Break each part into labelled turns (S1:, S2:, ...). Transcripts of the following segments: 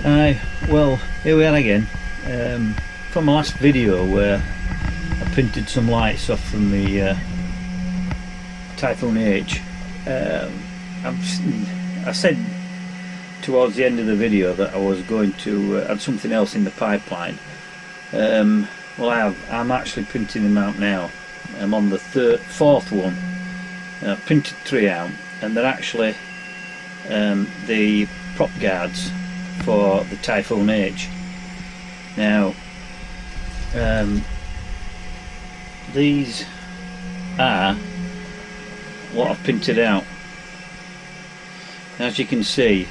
S1: Hi, well, here we are again. From my last video where I printed some lights off from the Typhoon H. I said towards the end of the video that I was going to add something else in the pipeline. Well, I'm actually printing them out now. I'm on the fourth one. I've printed 3 out, and they're actually the prop guards for the Typhoon H. Now these are what I've printed out. As you can see,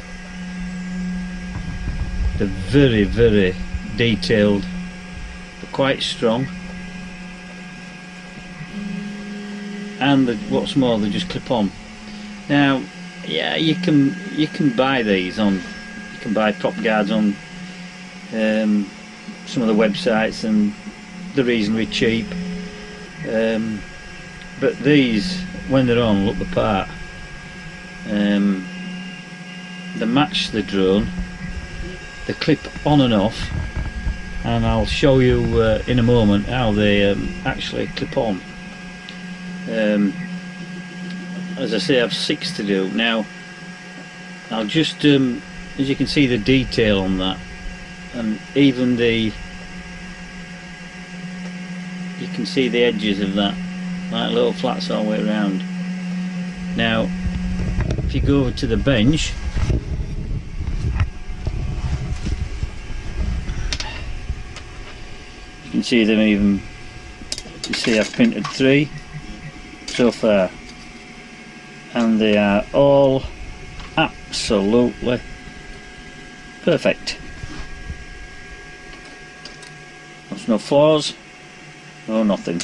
S1: they're very, very detailed. They're quite strong, and what's more, they just clip on. Now, yeah, you can buy these on. You can buy prop guards on some of the websites, and they're reasonably cheap. But these, when they're on, look the part. They match the drone. They clip on and off, and I'll show you in a moment how they actually clip on. As I say, I've 6 to do now. I'll just as you can see, the detail on that, and even you can see the edges of that, like little flats all the way around. Now if you go over to the bench, you can see them even. You see I've printed 3 so far, and they are all absolutely perfect. There's no flaws, no nothing.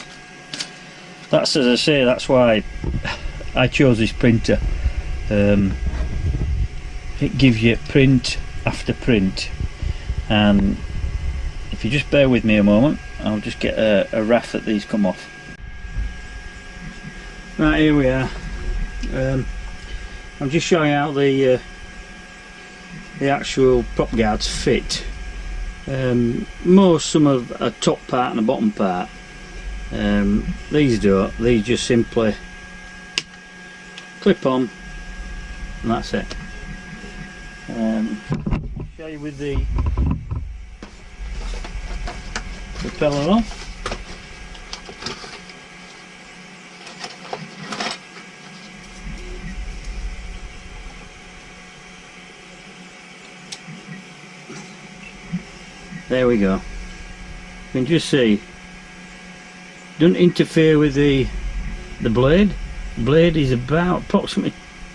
S1: That's, as I say, that's why I chose this printer. It gives you print after print, and if you just bear with me a moment, I'll just get a raft that these come off. Right, here we are. I'm just showing how the actual prop guards fit. Some of a top part and a bottom part. These don't. These just simply clip on, and that's it. I'll show you with the propeller on. There we go. You can just see, don't interfere with the blade. The blade is about approximately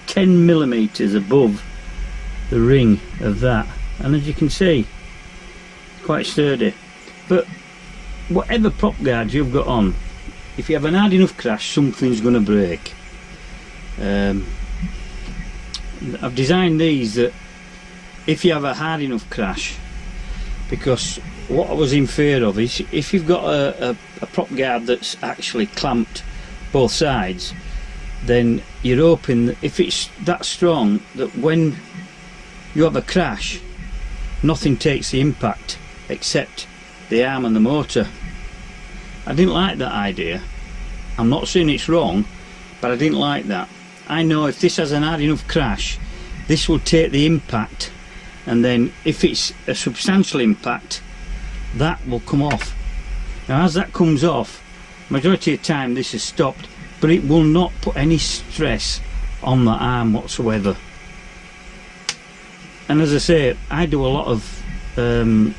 S1: 10mm above the ring of that, and as you can see, quite sturdy. But whatever prop guards you've got on, if you have an hard enough crash, something's going to break. I've designed these that if you have a hard enough crash, because what I was in fear of is if you've got a prop guard that's actually clamped both sides, then you're hoping that if it's that strong that when you have a crash, nothing takes the impact except the arm and the motor. I didn't like that idea. I'm not saying it's wrong, but I didn't like that. I know if this has an hard enough crash, this will take the impact, and then if it's a substantial impact, that will come off. Now as that comes off, majority of the time this is stopped, but it will not put any stress on the arm whatsoever. And as I say, I do a lot of I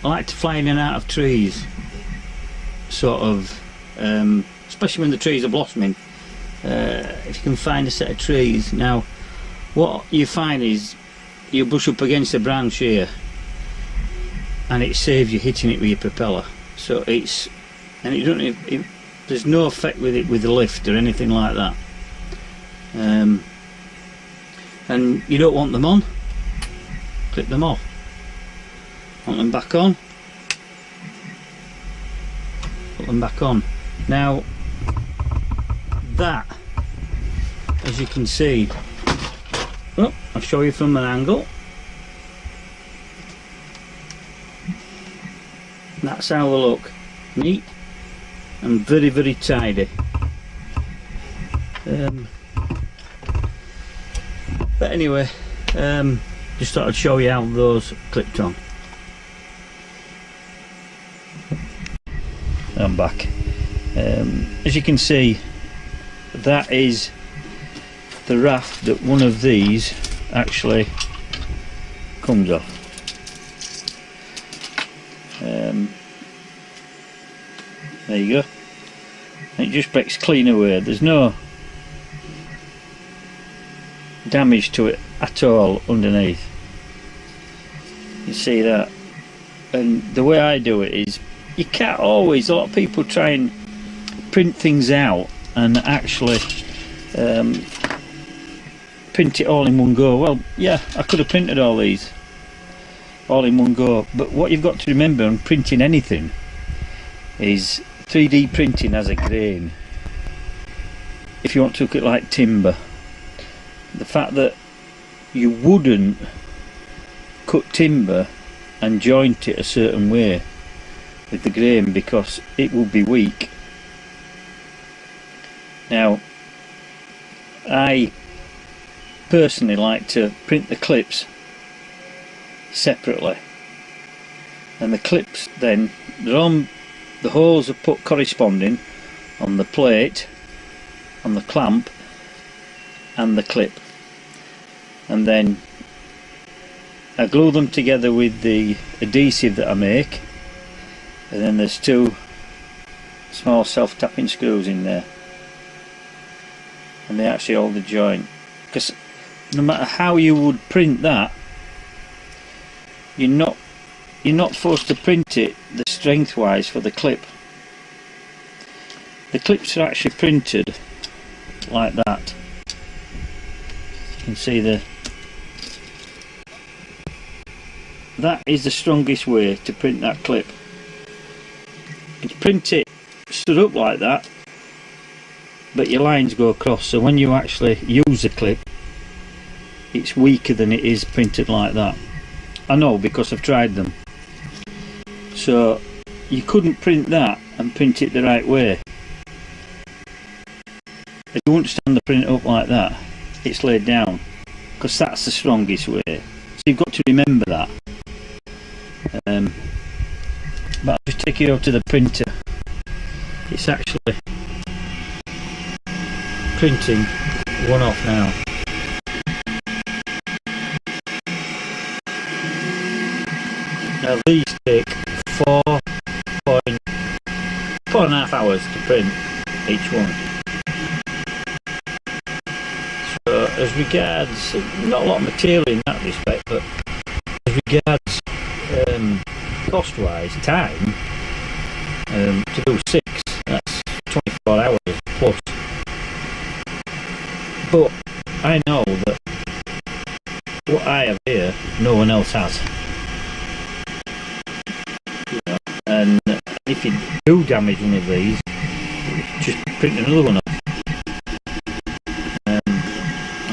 S1: like to fly in and out of trees, sort of, especially when the trees are blossoming. If you can find a set of trees. Now what you find is you brush up against a branch here, and it saves you hitting it with your propeller. So it's, and it don't, there's no effect with it with the lift or anything like that. And you don't want them on, clip them off. Want them back on, put them back on. Now that, as you can see, Oh, I'll show you from an angle. That's how they look. Neat and very, very tidy. But anyway, just thought I'd show you how those clipped on. I'm back. As you can see, that is the raft that one of these actually comes off. There you go. It just breaks clean away. There's no damage to it at all underneath. You see that? And the way I do it is, you can't always, a lot of people try and print things out and actually print it all in one go. Well, yeah, I could have printed all these all in one go, but what you've got to remember on printing anything is 3D printing has a grain. If you want to look at like timber, the fact that you wouldn't cut timber and joint it a certain way with the grain because it will be weak. Now, I personally like to print the clips separately, and the clips then, they're on, the holes are put corresponding on the plate, on the clamp and the clip, and then I glue them together with the adhesive that I make, and then there's two small self-tapping screws in there, and they actually hold the joint, because no matter how you would print that, you're not forced to print it the strength wise for the clip. The clips are actually printed like that. You can see that is the strongest way to print that clip. You can print it stood up like that, but your lines go across, so when you actually use the clip, it's weaker than it is printed like that. I know, because I've tried them. So you couldn't print that and print it the right way. If you wouldn't stand the print up like that, it's laid down, because that's the strongest way. So you've got to remember that. But I'll just take you over to the printer. It's actually printing one off now. Now these take 4.5 hours to print each one. So as regards, not a lot of material in that respect, but as regards cost wise, time, to do 6, that's 24 hours plus. But I know that what I have here, no one else has. And if you do damage one of these, just print another one off. I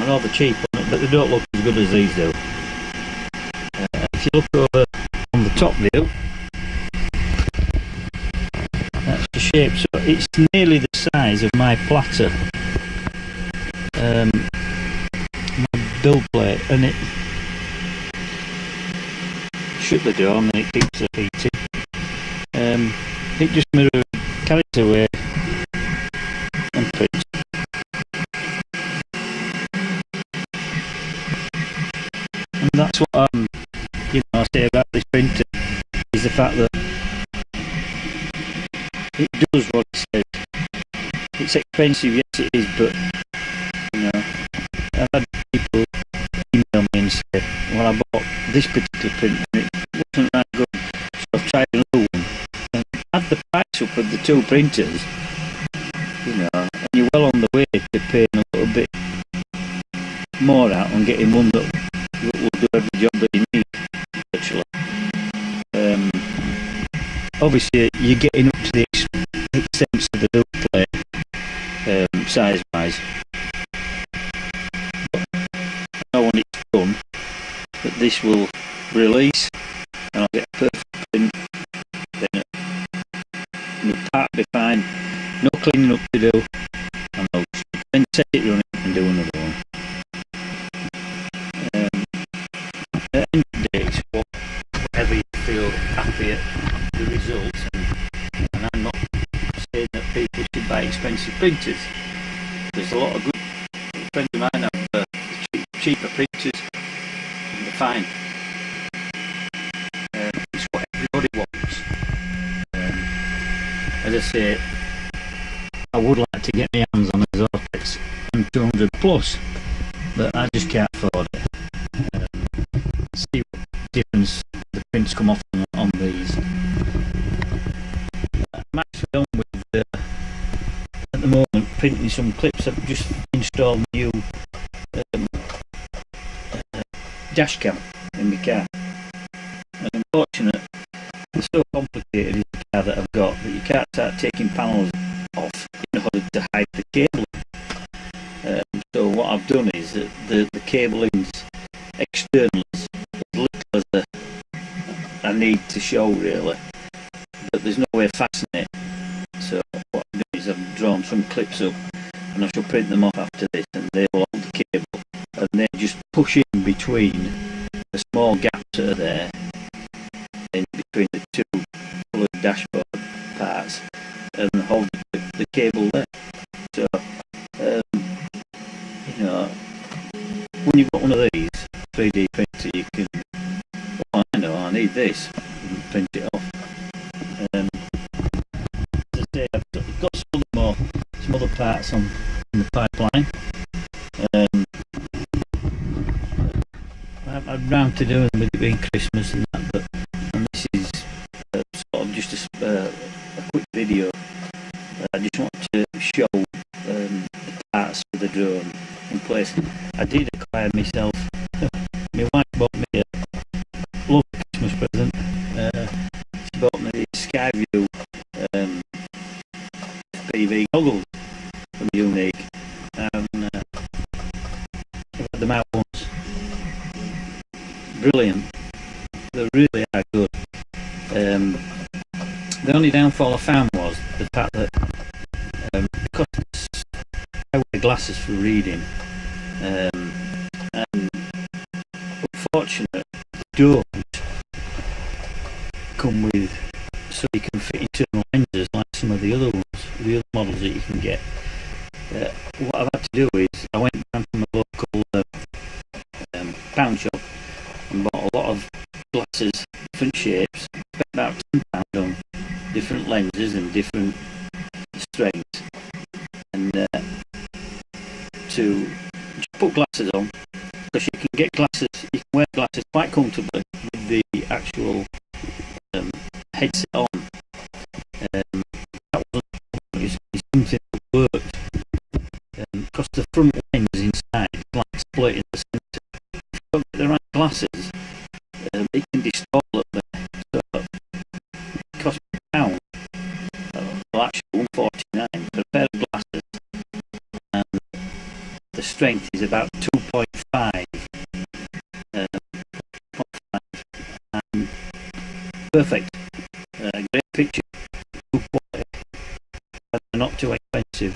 S1: know they're cheap, but they don't look as good as these do. If you look over on the top view, that's the shape. So it's nearly the size of my platter, my build plate, and it shut the door and then it keeps the heating. It just carries away and prints. And that's what I say about this printer, is the fact that it does what it says. It's expensive, yes it is, but I've had people email me and say, well, I bought this particular printer and it wasn't that good, so I've tried another one. And add the price up of the two printers, and you're well on the way to paying a little bit more out and getting one that will do every job that you need, actually. Obviously you're getting up to the extent of the build plate, size wise, but I know when this will release and I'll get a perfect print. Then the part will be fine, no cleaning up to do, and I'll then set it running and do another one. At the end of the day, it's whatever you feel happy at the results, and I'm not saying that people should buy expensive printers. There's a lot of good friends of mine have cheaper printers and they're fine. It's what everybody wants. As I say, I would like to get my hands on a Zortrax M200 Plus, but I just can't afford it. See what difference the prints come off on these. I'm actually on with at the moment printing some clips. I've just installed a new dash cam in my car, and unfortunately it's so complicated in the car that I've got that you can't start taking panels off in order to hide the cabling. So what I've done is that the cabling's external as little as I need to show really, but there's no way of fastening it. So what I've done is I've drawn some clips up and I shall print them off after this, and they'll hold the cable and then just push in between the small gaps that are there in between the two coloured dashboard parts and hold the cable there. So you know, when you've got one of these 3D printer, you can, oh I know, I need this, and print it off. As I say, I've got some other parts on the pipeline. I'm round to doing with it being Christmas and that, and this is sort of just a quick video. I just want to show the parts of the drone in place. I did acquire myself, my wife bought me a lovely Christmas present. She bought me the Skyview PV goggles from Yuneec, and I've had them out once. Brilliant, they really are good. The only downfall I found was the fact that because I wear glasses for reading, and unfortunately don't come with, so you can fit internal lenses like some of the other ones, the other models that you can get. What I've had to do is I went down to my local pound shop and bought a lot of glasses, different shapes, spent about £10 on different lenses and different strengths, and to put glasses on, because you can get glasses, you can wear glasses quite comfortably with the actual headset on. That wasn't something that worked, because the front lens inside is like split in the centre. If you don't get the right glasses, it can distort a little bit. So it cost me £1, well actually £1.49 for a pair of glasses, and the strength is about 2.5, and perfect. Great picture, good quality, and they're not too expensive.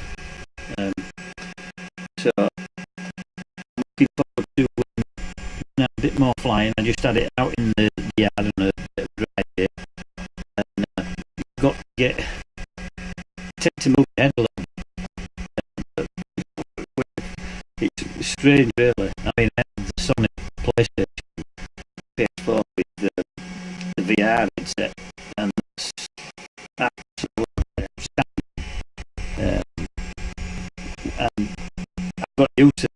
S1: So I'm looking forward to a bit more flying. I just had it out in the yard on a bit of dry day, and you've got to tend to move your head a little bit. It's strange really. I mean, I have the Sonic PlayStation PS4 with the VR headset, and it's absolutely outstanding. And I've got used to